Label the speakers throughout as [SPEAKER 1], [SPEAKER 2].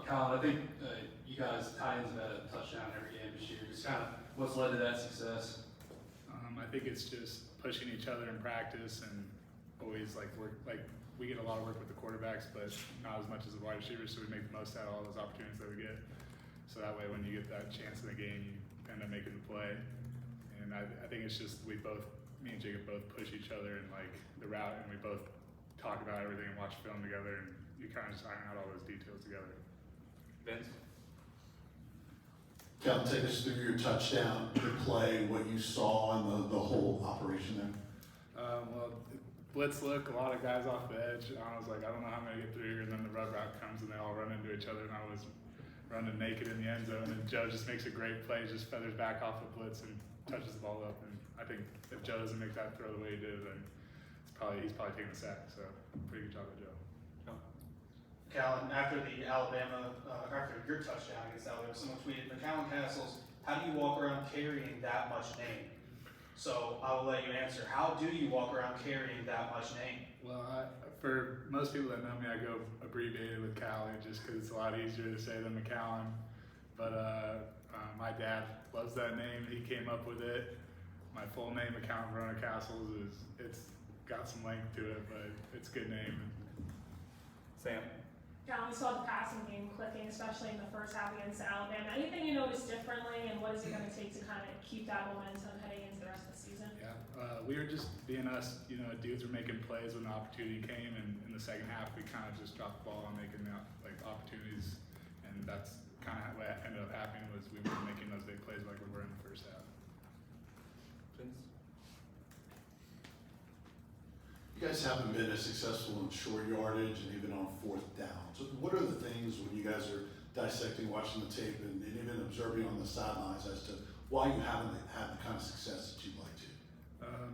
[SPEAKER 1] McCallan, I think you guys tight ends have had a touchdown every game this year. Just kind of what's led to that success?
[SPEAKER 2] I think it's just pushing each other in practice and always we get a lot of work with the quarterbacks, but not as much as the wide receivers, so we make the most out of all those opportunities that we get. So that way when you get that chance in the game, you end up making the play. And I think it's just me and Jacob both push each other in like the route, and we both talk about everything and watch film together, and you kind of just iron out all those details together.
[SPEAKER 1] Vince?
[SPEAKER 3] Cal, take us through your touchdown, the play, what you saw, and the whole operation there.
[SPEAKER 2] Well, blitz look, a lot of guys off the edge. I was like, I don't know how I'm going to get through here, and then the rub route comes, and they all run into each other, and I was running naked in the end zone, and Joe just makes a great play, just feathers back off the blitz and touches the ball up. And I think if Joe doesn't make that throw the way he did, then he's probably taking a sack. So pretty good job by Joe.
[SPEAKER 4] McCallan, after the after your touchdown against Alabama, someone tweeted, McCallan Castles, how do you walk around carrying that much name? So I will let you answer. How do you walk around carrying that much name?
[SPEAKER 2] Well, for most people that know me, I go abbreviated with Callie just because it's a lot easier to say than McCallan. But my dad loves that name. He came up with it. My full name, McCallan Verona Castles, it's got some length to it, but it's a good name.
[SPEAKER 1] Sam?
[SPEAKER 5] John, we saw the passing game clicking, especially in the first half against Alabama. Anything you noticed differently, and what is it going to take to kind of keep that momentum heading into the rest of the season?
[SPEAKER 2] Yeah, we were just being us. You know, dudes were making plays when the opportunity came, and in the second half, we kind of just dropped the ball on making opportunities, and that's kind of what ended up happening was we were making those big plays like we were in the first half.
[SPEAKER 1] Vince?
[SPEAKER 3] You guys haven't been as successful in short yardage and even on fourth down. So what are the things when you guys are dissecting, watching the tape, and even observing on the sidelines as to why you haven't had the kind of success that you'd like to?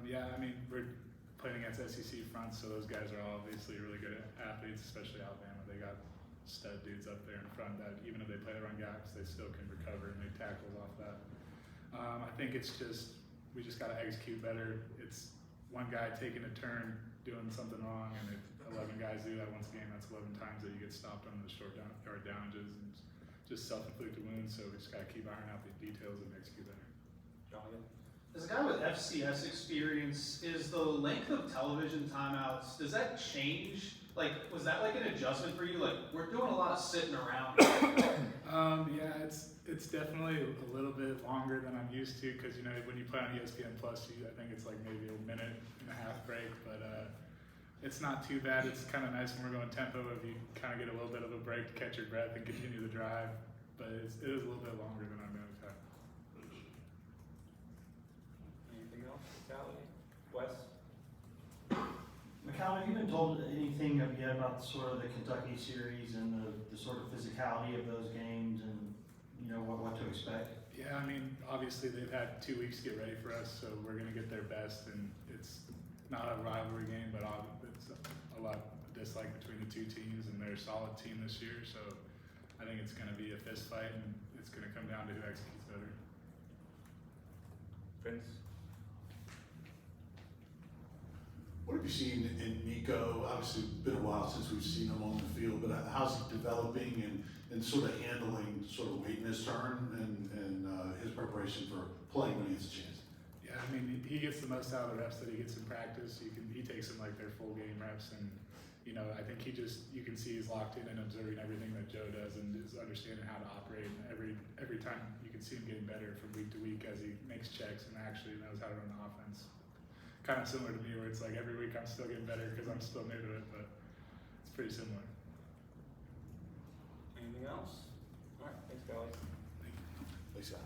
[SPEAKER 2] Yeah, I mean, we're playing against SEC fronts, so those guys are all obviously really good athletes, especially Alabama. They got stud dudes up there in front that even if they play the run gaps, they still can recover and make tackles off that. I think it's just, we just got to execute better. It's one guy taking a turn, doing something wrong, and if 11 guys do that once a game, that's 11 times that you get stopped on the short yard downages and just self-inflicted wounds. So we just got to keep ironing out the details and execute better.
[SPEAKER 1] John?
[SPEAKER 4] As a guy with FCS experience, is the length of television timeouts, does that change? Like, was that like an adjustment for you? Like, we're doing a lot of sitting around.
[SPEAKER 2] Yeah, it's definitely a little bit longer than I'm used to because, you know, when you play on ESPN Plus, I think it's like maybe a minute and a half break, but it's not too bad. It's kind of nice when we're going tempo if you kind of get a little bit of a break to catch your breath and continue the drive, but it is a little bit longer than I'm used to.
[SPEAKER 1] Anything else? Callie? Wes?
[SPEAKER 6] McCallan, have you been told anything yet about sort of the Kentucky series and the sort of physicality of those games and, you know, what to expect?
[SPEAKER 2] Yeah, I mean, obviously they've had 2 weeks to get ready for us, so we're going to get their best, and it's not a rivalry game, but it's a lot of dislike between the two teams, and they're a solid team this year, so I think it's going to be a fist fight, and it's going to come down to who executes better.
[SPEAKER 1] Vince?
[SPEAKER 3] What have you seen in Nico? Obviously, it's been a while since we've seen him on the field, but how's he developing and sort of handling sort of waiting his turn and his preparation for playing when he has a chance?
[SPEAKER 2] Yeah, I mean, he gets the most out of the reps that he gets in practice. He takes them like their full game reps, and you know, I think you can see he's locked in and observing everything that Joe does and is understanding how to operate. And every time you can see him getting better from week to week as he makes checks and actually knows how to run the offense. Kind of similar to me, where it's like every week I'm still getting better because I'm still new to it, but it's pretty similar.
[SPEAKER 1] Anything else? All right, thanks, Callie.
[SPEAKER 3] Thanks, guys.